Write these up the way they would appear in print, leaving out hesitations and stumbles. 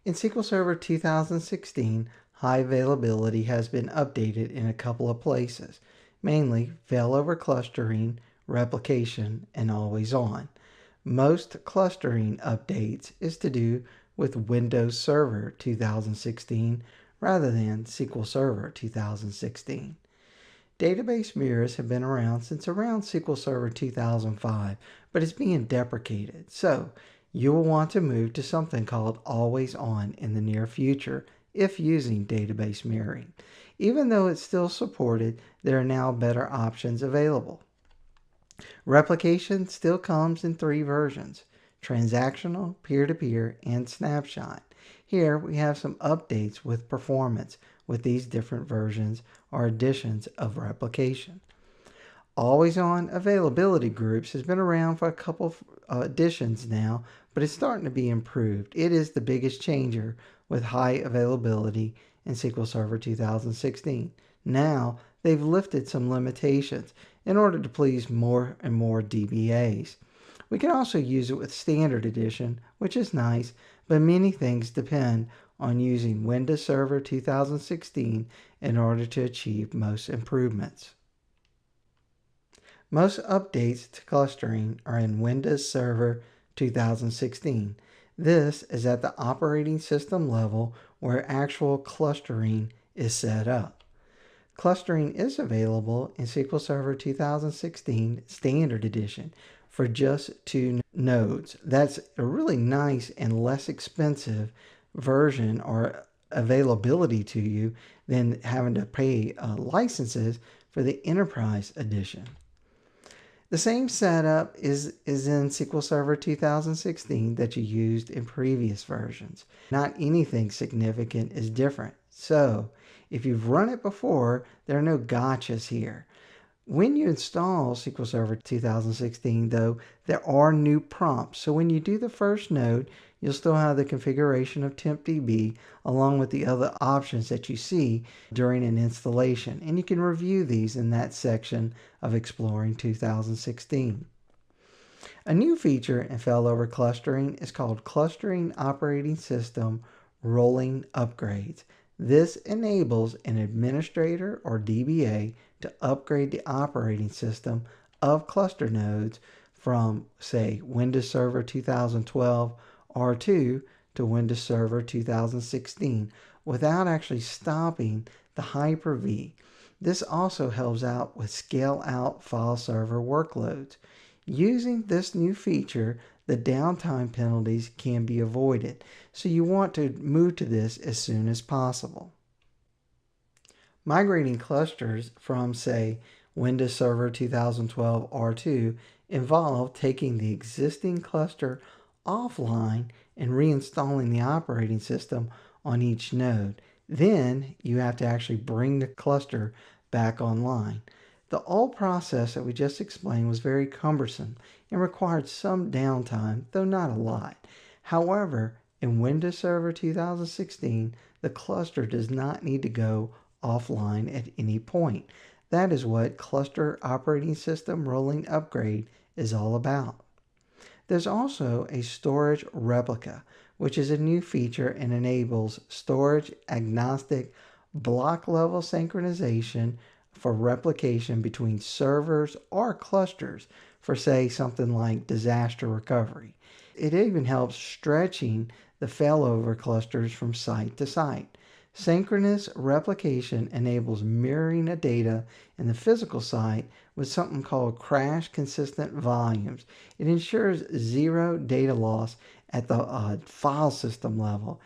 In SQL Server 2016, high availability has been updated in a couple of places, mainly failover clustering, replication, and always on. Most clustering updates is to do with Windows Server 2016 rather than SQL Server 2016. Database mirrors have been around since around SQL Server 2005, but it's being deprecated. So you will want to move to something called Always On in the near future if using database mirroring. Even though it's still supported, there are now better options available. Replication still comes in 3 versions: transactional, peer-to-peer, and snapshot. Here we have some updates with performance with these different versions or additions of replication. Always on availability groups has been around for a couple of editions now, but it's starting to be improved. It is the biggest changer with high availability in SQL Server 2016. Now they've lifted some limitations in order to please more and more DBAs. We can also use it with Standard Edition, which is nice, but many things depend on using Windows Server 2016 in order to achieve most improvements. Most updates to clustering are in Windows Server 2016. This is at the operating system level where actual clustering is set up. Clustering is available in SQL Server 2016 Standard Edition for just 2 nodes. That's a really nice and less expensive version or availability to you than having to pay licenses for the Enterprise Edition. The same setup is in SQL Server 2016 that you used in previous versions. Not anything significant is different. So if you've run it before, there are no gotchas here. When you install SQL Server 2016, though, there are new prompts. So when you do the first node, you'll still have the configuration of TempDB along with the other options that you see during an installation. And you can review these in that section of Exploring 2016. A new feature in failover clustering is called Clustering Operating System Rolling Upgrades. This enables an administrator or DBA to upgrade the operating system of cluster nodes from, say, Windows Server 2012 R2 to Windows Server 2016 without actually stopping the Hyper-V. This also helps out with scale-out file server workloads. Using this new feature, the downtime penalties can be avoided, so you want to move to this as soon as possible. Migrating clusters from, say, Windows Server 2012 R2 involve taking the existing cluster offline and reinstalling the operating system on each node. Then you have to actually bring the cluster back online. The old process that we just explained was very cumbersome and required some downtime, though not a lot. However, in Windows Server 2016, the cluster does not need to go offline at any point. That is what Cluster Operating System Rolling Upgrade is all about. There's also a storage replica, which is a new feature and enables storage agnostic block level synchronization for replication between servers or clusters for, say, something like disaster recovery. It even helps stretching the failover clusters from site to site. Synchronous replication enables mirroring of data in the physical site with something called crash consistent volumes. It ensures zero data loss at the file system level.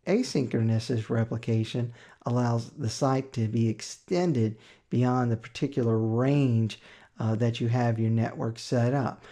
Asynchronous replication allows the site to be extended beyond the particular range that you have your network set up.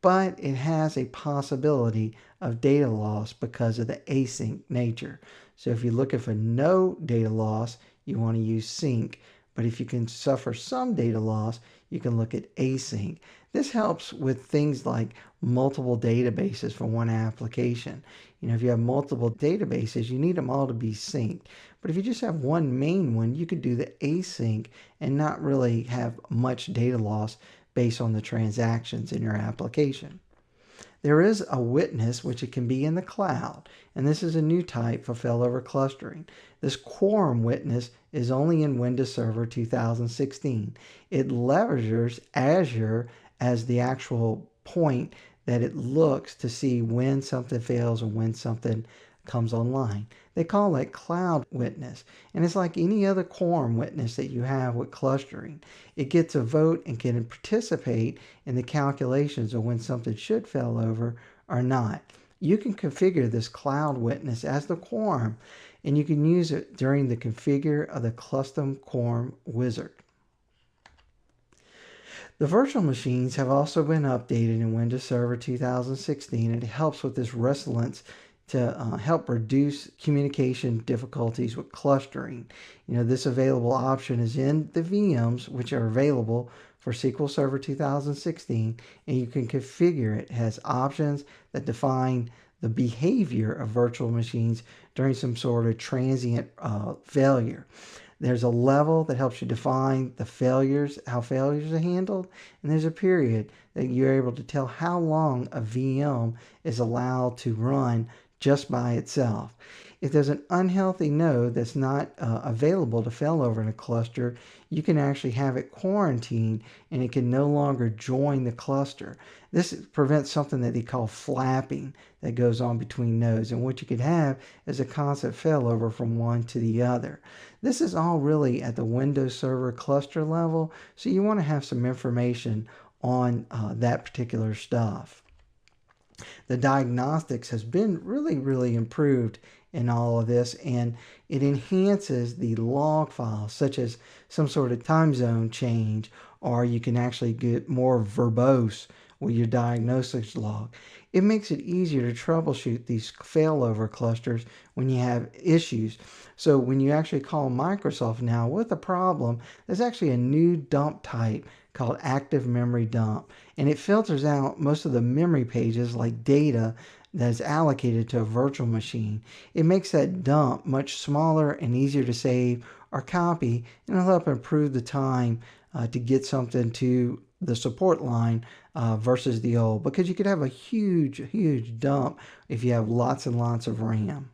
But it has a possibility of data loss because of the async nature. So if you're looking for no data loss, you want to use sync. But if you can suffer some data loss, you can look at async. This helps with things like multiple databases for one application. If you have multiple databases, you need them all to be synced. But if you just have one main one, you could do the async and not really have much data loss based on the transactions in your application. There is a witness, which it can be in the cloud, and this is a new type for failover clustering. This quorum witness is only in Windows Server 2016. It leverages Azure as the actual point that it looks to see when something fails or when something comes online. They call it cloud witness, and it's like any other quorum witness that you have with clustering. It gets a vote and can participate in the calculations of when something should fail over or not. You can configure this cloud witness as the quorum, and you can use it during the configure of the custom quorum wizard. The virtual machines have also been updated in Windows Server 2016, and it helps with this resilience to help reduce communication difficulties with clustering. This available option is in the VMs, which are available for SQL Server 2016, and you can configure it. It has options that define the behavior of virtual machines during some sort of transient failure. There's a level that helps you define the failures, how failures are handled, and there's a period that you're able to tell how long a VM is allowed to run just by itself. If there's an unhealthy node that's not available to fail over in a cluster, you can actually have it quarantined and it can no longer join the cluster. This prevents something that they call flapping that goes on between nodes, and what you could have is a constant failover from one to the other. This is all really at the Windows Server cluster level, so you want to have some information on that particular stuff. The diagnostics has been really improved in all of this, and it enhances the log files, such as some sort of time zone change, or you can actually get more verbose with your diagnostics log. It makes it easier to troubleshoot these failover clusters when you have issues. So when you actually call Microsoft now with a problem, there's actually a new dump type called active memory dump, and it filters out most of the memory pages like data that's allocated to a virtual machine. It makes that dump much smaller and easier to save or copy, and it'll help improve the time to get something to the support line versus the old, because you could have a huge dump if you have lots and lots of RAM.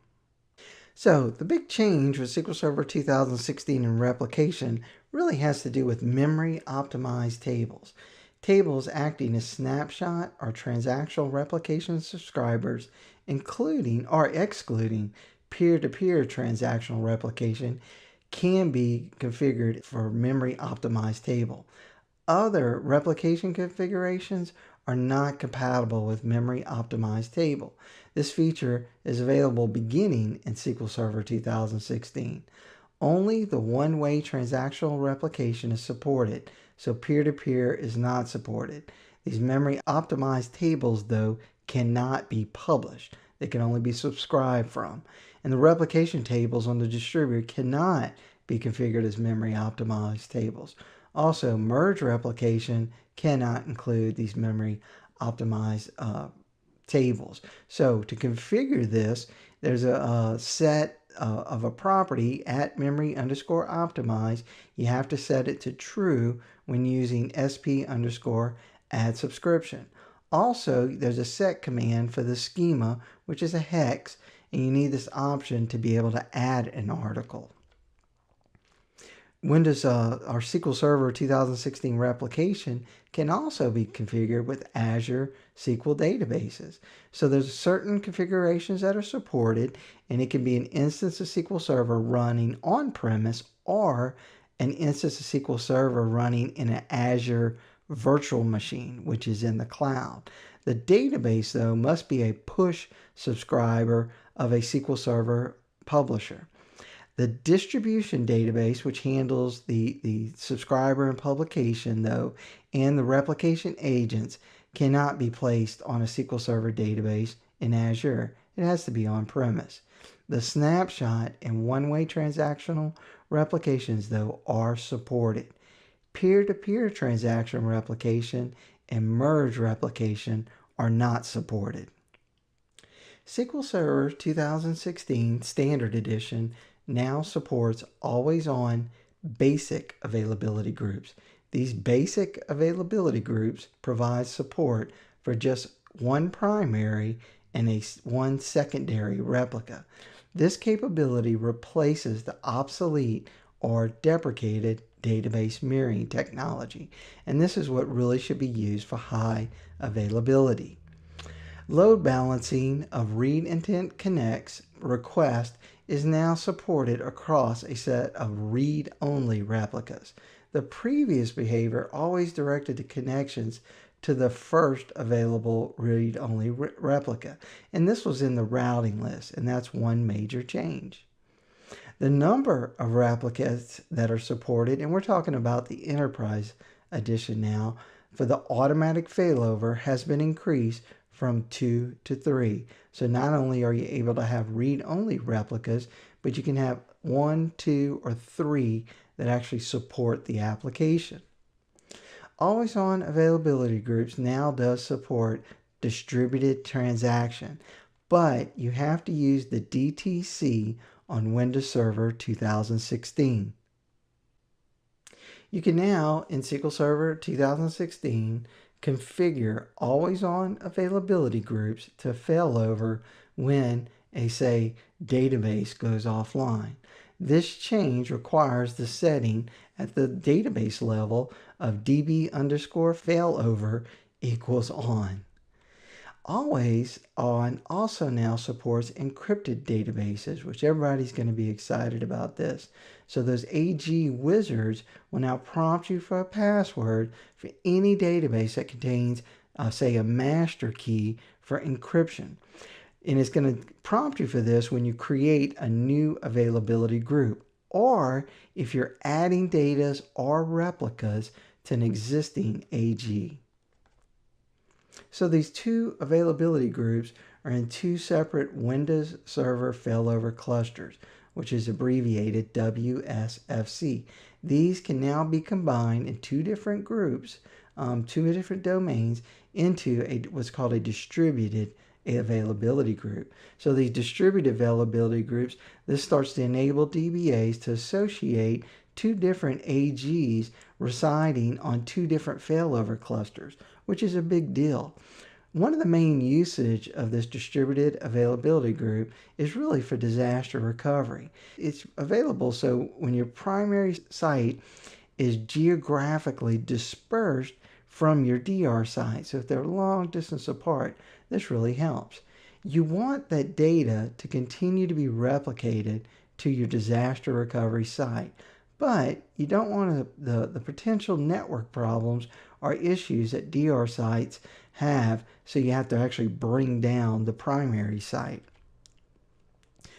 So the big change with SQL Server 2016 and replication really has to do with memory optimized tables. Tables acting as snapshot or transactional replication subscribers, including or excluding peer-to-peer transactional replication, can be configured for memory optimized table. Other replication configurations are not compatible with memory optimized table. This feature is available beginning in SQL Server 2016. Only the one-way transactional replication is supported, so peer-to-peer is not supported. These memory optimized tables, though, cannot be published. They can only be subscribed from. And the replication tables on the distributor cannot be configured as memory optimized tables. Also, merge replication cannot include these memory optimized tables. So to configure this, there's a set of a property at memory_optimize. You have to set it to true when using sp_add subscription. Also, there's a set command for the schema, which is a hex, and you need this option to be able to add an article. Windows or SQL Server 2016 replication can also be configured with Azure SQL databases. So there's certain configurations that are supported, and it can be an instance of SQL Server running on-premise or an instance of SQL Server running in an Azure virtual machine, which is in the cloud. The database, though, must be a push subscriber of a SQL Server publisher. The distribution database, which handles the subscriber and publication, though, and the replication agents, cannot be placed on a SQL Server database in Azure. It has to be on-premise. The snapshot and one-way transactional replications, though, are supported. Peer-to-peer transaction replication and merge replication are not supported. SQL Server 2016 Standard Edition now supports always-on basic availability groups. These basic availability groups provide support for just one primary and one secondary replica. This capability replaces the obsolete or deprecated database mirroring technology, and this is what really should be used for high availability. Load balancing of read intent connects request is now supported across a set of read-only replicas. The previous behavior always directed the connections to the first available read-only replica, and this was in the routing list, and that's one major change. The number of replicas that are supported, and we're talking about the Enterprise Edition now, for the automatic failover has been increased from 2 to 3. So not only are you able to have read-only replicas, but you can have 1, 2, or 3 that actually support the application. Always-on availability groups now does support distributed transaction, but you have to use the DTC on Windows Server 2016. You can now, in SQL Server 2016, configure always-on availability groups to fail over when a, say, database goes offline. This change requires the setting at the database level of db_failover equals on. Always on also now supports encrypted databases, which everybody's going to be excited about this. So those AG wizards will now prompt you for a password for any database that contains, say, a master key for encryption. And it's going to prompt you for this when you create a new availability group, or if you're adding data or replicas to an existing AG. So these two availability groups are in two separate Windows Server failover clusters, which is abbreviated WSFC. These can now be combined in two different groups, two different domains, into what's called a distributed availability group. So these distributed availability groups, this starts to enable DBAs to associate two different AGs residing on two different failover clusters, which is a big deal. One of the main usage of this distributed availability group is really for disaster recovery. It's available so when your primary site is geographically dispersed from your DR site, so if they're long distance apart, this really helps. You want that data to continue to be replicated to your disaster recovery site, but you don't want the potential network problems or issues that DR sites have, so you have to actually bring down the primary site.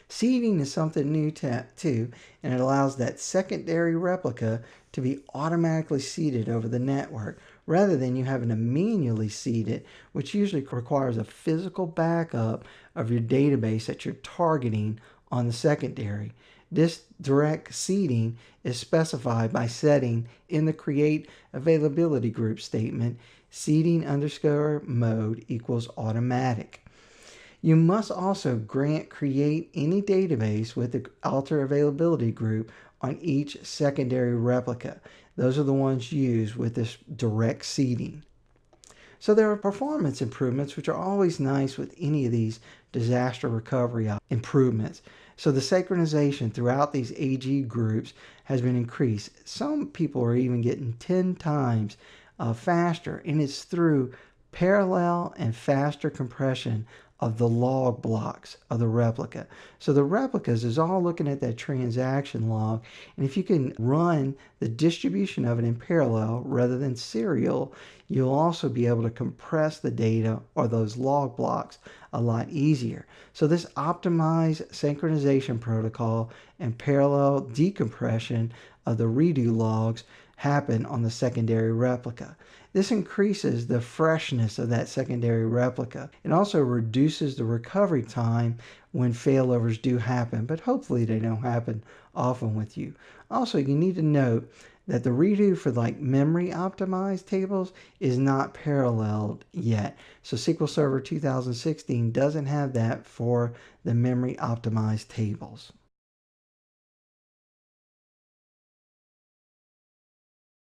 Seeding is something new too, and it allows that secondary replica to be automatically seeded over the network rather than you having to manually seed it, which usually requires a physical backup of your database that you're targeting on the secondary. This direct seeding is specified by setting in the create availability group statement seeding_mode equals automatic. You must also create any database with the alter availability group on each secondary replica. Those are the ones used with this direct seeding. So there are performance improvements, which are always nice with any of these disaster recovery improvements. So the synchronization throughout these AG groups has been increased. Some people are even getting 10 times faster, and it's through parallel and faster compression of the log blocks of the replica. So the replicas is all looking at that transaction log, and if you can run the distribution of it in parallel rather than serial, you'll also be able to compress the data or those log blocks a lot easier. So this optimized synchronization protocol and parallel decompression of the redo logs happen on the secondary replica. This increases the freshness of that secondary replica. It also reduces the recovery time when failovers do happen, but hopefully they don't happen often with you. Also, you need to note that the redo for like memory optimized tables is not paralleled yet. So SQL Server 2016 doesn't have that for the memory optimized tables.